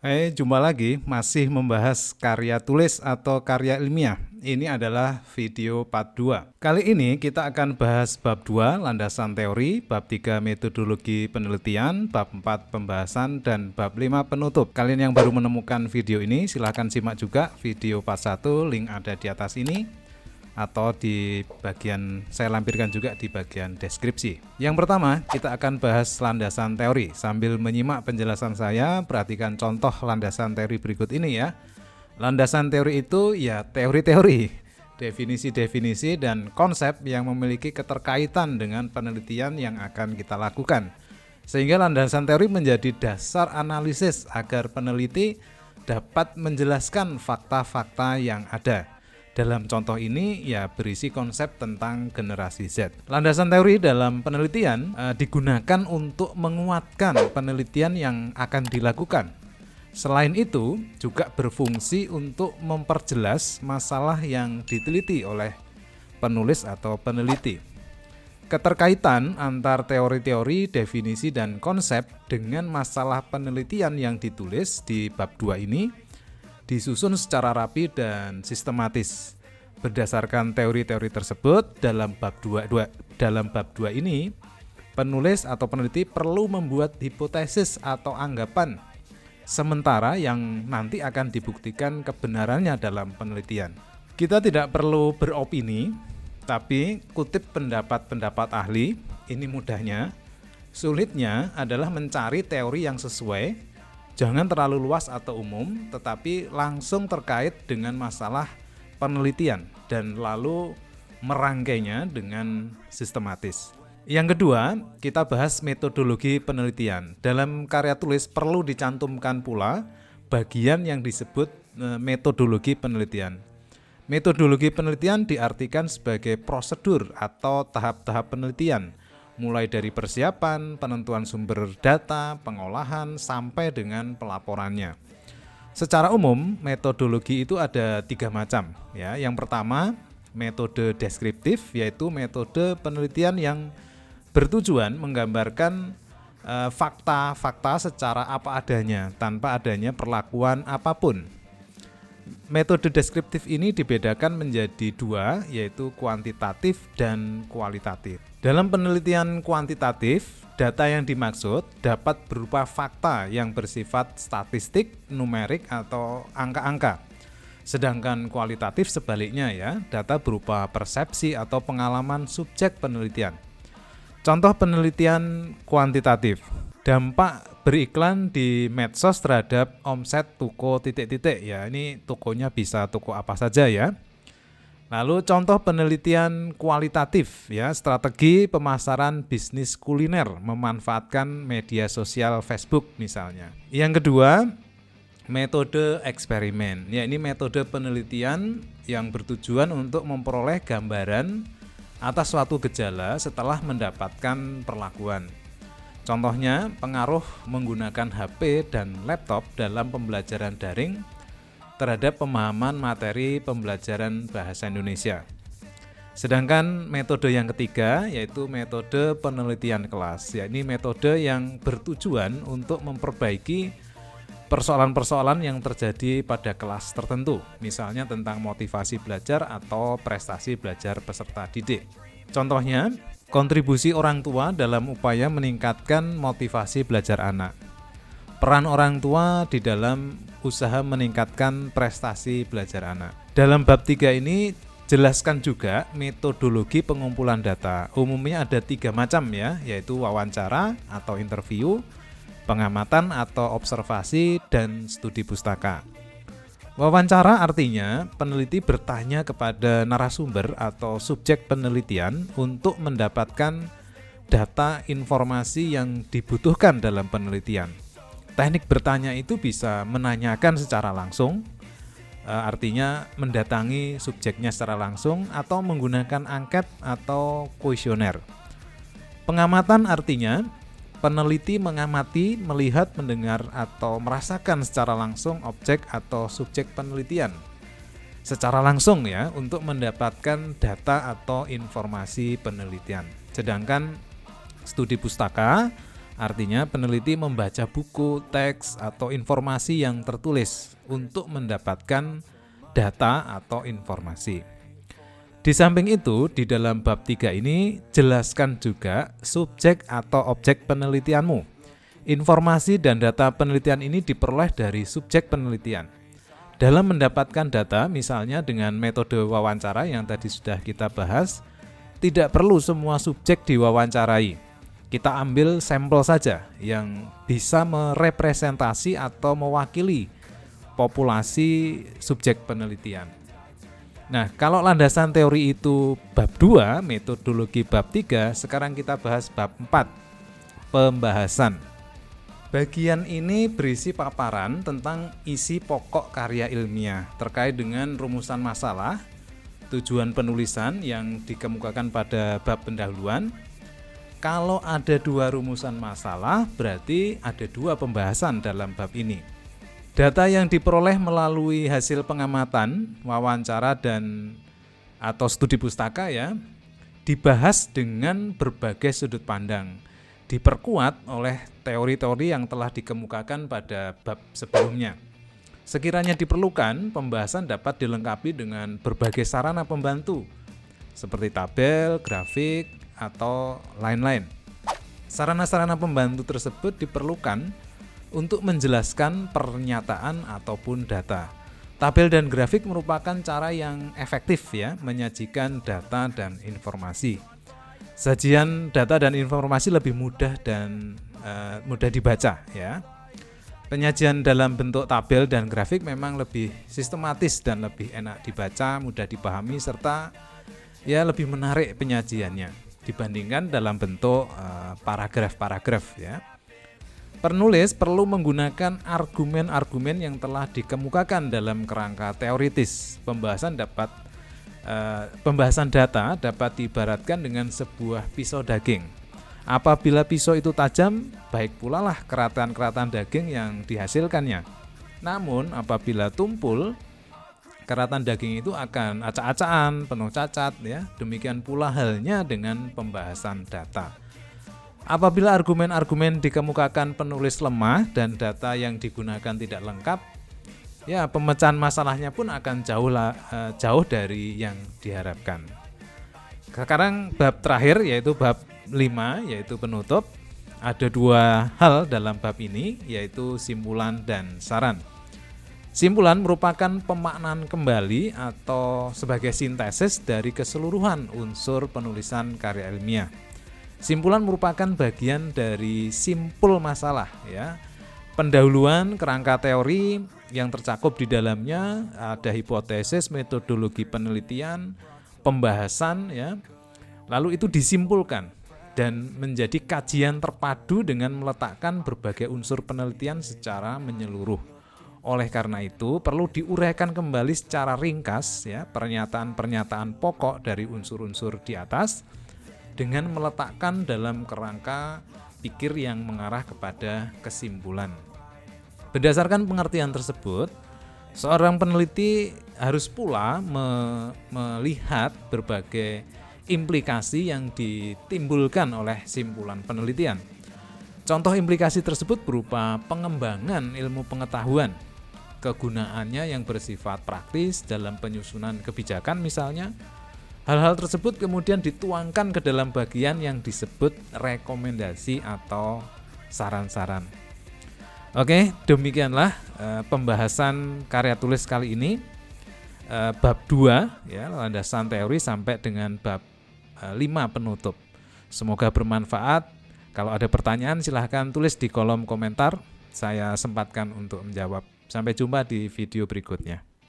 Jumpa lagi masih membahas karya tulis atau karya ilmiah. Ini adalah video part 2. Kali ini kita akan bahas bab 2 landasan teori, bab 3 metodologi penelitian, bab 4 pembahasan, dan bab 5 penutup. Kalian yang baru menemukan video ini silahkan simak juga video part 1, link ada di atas ini atau di bagian saya lampirkan juga di bagian deskripsi. Yang pertama, kita akan bahas landasan teori. Sambil menyimak penjelasan saya, perhatikan contoh landasan teori berikut ini ya. Landasan teori itu ya teori-teori, definisi-definisi dan konsep yang memiliki keterkaitan dengan penelitian yang akan kita lakukan. Sehingga landasan teori menjadi dasar analisis agar peneliti dapat menjelaskan fakta-fakta yang ada. Dalam contoh ini ya berisi konsep tentang generasi Z. Landasan teori dalam penelitian digunakan untuk menguatkan penelitian yang akan dilakukan. Selain itu juga berfungsi untuk memperjelas masalah yang diteliti oleh penulis atau peneliti. Keterkaitan antar teori-teori, definisi, dan konsep dengan masalah penelitian yang ditulis di bab 2 ini disusun secara rapi dan sistematis. Berdasarkan teori-teori tersebut, dalam bab 2 ini, penulis atau peneliti perlu membuat hipotesis atau anggapan sementara yang nanti akan dibuktikan kebenarannya dalam penelitian. Kita tidak perlu beropini, tapi kutip pendapat-pendapat ahli. Ini mudahnya. Sulitnya adalah mencari teori yang sesuai. Jangan terlalu luas atau umum, tetapi langsung terkait dengan masalah penelitian dan lalu merangkainya dengan sistematis. Yang kedua, kita bahas metodologi penelitian. Dalam karya tulis perlu dicantumkan pula bagian yang disebut metodologi penelitian. Metodologi penelitian diartikan sebagai prosedur atau tahap-tahap penelitian, mulai dari persiapan, penentuan sumber data, pengolahan, sampai dengan pelaporannya. Secara umum, metodologi itu ada 3 macam. Ya. Yang pertama, metode deskriptif, yaitu metode penelitian yang bertujuan menggambarkan fakta-fakta secara apa adanya, tanpa adanya perlakuan apapun. Metode deskriptif ini dibedakan menjadi 2, yaitu kuantitatif dan kualitatif. Dalam penelitian kuantitatif, data yang dimaksud dapat berupa fakta yang bersifat statistik, numerik, atau angka-angka. Sedangkan kualitatif sebaliknya ya, data berupa persepsi atau pengalaman subjek penelitian. Contoh penelitian kuantitatif. Dampak beriklan di medsos terhadap omset toko titik-titik ya. Ini tokonya bisa toko apa saja ya. Lalu contoh penelitian kualitatif ya, strategi pemasaran bisnis kuliner memanfaatkan media sosial Facebook misalnya. Yang kedua, metode eksperimen. Ya, ini metode penelitian yang bertujuan untuk memperoleh gambaran atas suatu gejala setelah mendapatkan perlakuan. Contohnya, pengaruh menggunakan HP dan laptop dalam pembelajaran daring terhadap pemahaman materi pembelajaran bahasa Indonesia. Sedangkan metode yang ketiga yaitu metode penelitian kelas. Ini metode yang bertujuan untuk memperbaiki persoalan-persoalan yang terjadi pada kelas tertentu, misalnya tentang motivasi belajar atau prestasi belajar peserta didik. Contohnya, kontribusi orang tua dalam upaya meningkatkan motivasi belajar anak. Peran orang tua di dalam usaha meningkatkan prestasi belajar anak. Dalam bab 3 ini jelaskan juga metodologi pengumpulan data. Umumnya ada 3 macam ya, yaitu wawancara atau interview, pengamatan atau observasi, dan studi pustaka. Wawancara artinya peneliti bertanya kepada narasumber atau subjek penelitian untuk mendapatkan data informasi yang dibutuhkan dalam penelitian. Teknik bertanya itu bisa menanyakan secara langsung, artinya mendatangi subjeknya secara langsung atau menggunakan angket atau kuesioner. Pengamatan artinya peneliti mengamati, melihat, mendengar, atau merasakan secara langsung objek atau subjek penelitian secara langsung ya untuk mendapatkan data atau informasi penelitian. Sedangkan studi pustaka Artinya peneliti membaca buku, teks, atau informasi yang tertulis untuk mendapatkan data atau informasi. Di samping itu, di dalam bab 3 ini jelaskan juga subjek atau objek penelitianmu. Informasi dan data penelitian ini diperoleh dari subjek penelitian. Dalam mendapatkan data, misalnya dengan metode wawancara yang tadi sudah kita bahas, tidak perlu semua subjek diwawancarai. Kita ambil sampel saja yang bisa merepresentasi atau mewakili populasi subjek penelitian. Nah, kalau landasan teori itu bab 2, metodologi bab 3, sekarang kita bahas bab 4, pembahasan. Bagian ini berisi paparan tentang isi pokok karya ilmiah terkait dengan rumusan masalah, tujuan penulisan yang dikemukakan pada bab pendahuluan. Kalau ada 2 rumusan masalah, berarti ada 2 pembahasan dalam bab ini. Data yang diperoleh melalui hasil pengamatan, wawancara dan atau studi pustaka ya, dibahas dengan berbagai sudut pandang, diperkuat oleh teori-teori yang telah dikemukakan pada bab sebelumnya. Sekiranya diperlukan, pembahasan dapat dilengkapi dengan berbagai sarana pembantu, seperti tabel, grafik, atau lain-lain. Sarana-sarana pembantu tersebut diperlukan untuk menjelaskan pernyataan ataupun data. Tabel dan grafik merupakan cara yang efektif ya menyajikan data dan informasi. Sajian data dan informasi lebih mudah dan mudah dibaca ya. Penyajian dalam bentuk tabel dan grafik memang lebih sistematis dan lebih enak dibaca, mudah dipahami serta ya lebih menarik penyajiannya dibandingkan dalam bentuk paragraf-paragraf ya. Penulis perlu menggunakan argumen-argumen yang telah dikemukakan dalam kerangka teoritis. Pembahasan data dapat diibaratkan dengan sebuah pisau daging. Apabila pisau itu tajam, baik pula lah keratan-keratan daging yang dihasilkannya. Namun apabila tumpul, keratan daging itu akan acak-acakan, penuh cacat ya. Demikian pula halnya dengan pembahasan data. Apabila argumen-argumen dikemukakan penulis lemah dan data yang digunakan tidak lengkap, ya pemecahan masalahnya pun akan jauh dari yang diharapkan. Sekarang bab terakhir yaitu bab 5 yaitu penutup. Ada 2 hal dalam bab ini yaitu simpulan dan saran. Simpulan merupakan pemaknaan kembali atau sebagai sintesis dari keseluruhan unsur penulisan karya ilmiah. Simpulan merupakan bagian dari simpul masalah ya. Pendahuluan kerangka teori yang tercakup di dalamnya ada hipotesis, metodologi penelitian, pembahasan ya. Lalu itu disimpulkan dan menjadi kajian terpadu dengan meletakkan berbagai unsur penelitian secara menyeluruh. Oleh karena itu, perlu diuraikan kembali secara ringkas ya pernyataan-pernyataan pokok dari unsur-unsur di atas dengan meletakkan dalam kerangka pikir yang mengarah kepada kesimpulan. Berdasarkan pengertian tersebut, seorang peneliti harus pula melihat berbagai implikasi yang ditimbulkan oleh simpulan penelitian. Contoh implikasi tersebut berupa pengembangan ilmu pengetahuan, kegunaannya yang bersifat praktis dalam penyusunan kebijakan misalnya. Hal-hal tersebut kemudian dituangkan ke dalam bagian yang disebut rekomendasi atau saran-saran. Oke, demikianlah pembahasan karya tulis kali ini. Bab 2 ya, landasan teori sampai dengan bab 5 penutup. Semoga bermanfaat. Kalau ada pertanyaan silahkan tulis di kolom komentar. Saya sempatkan untuk menjawab. Sampai jumpa di video berikutnya.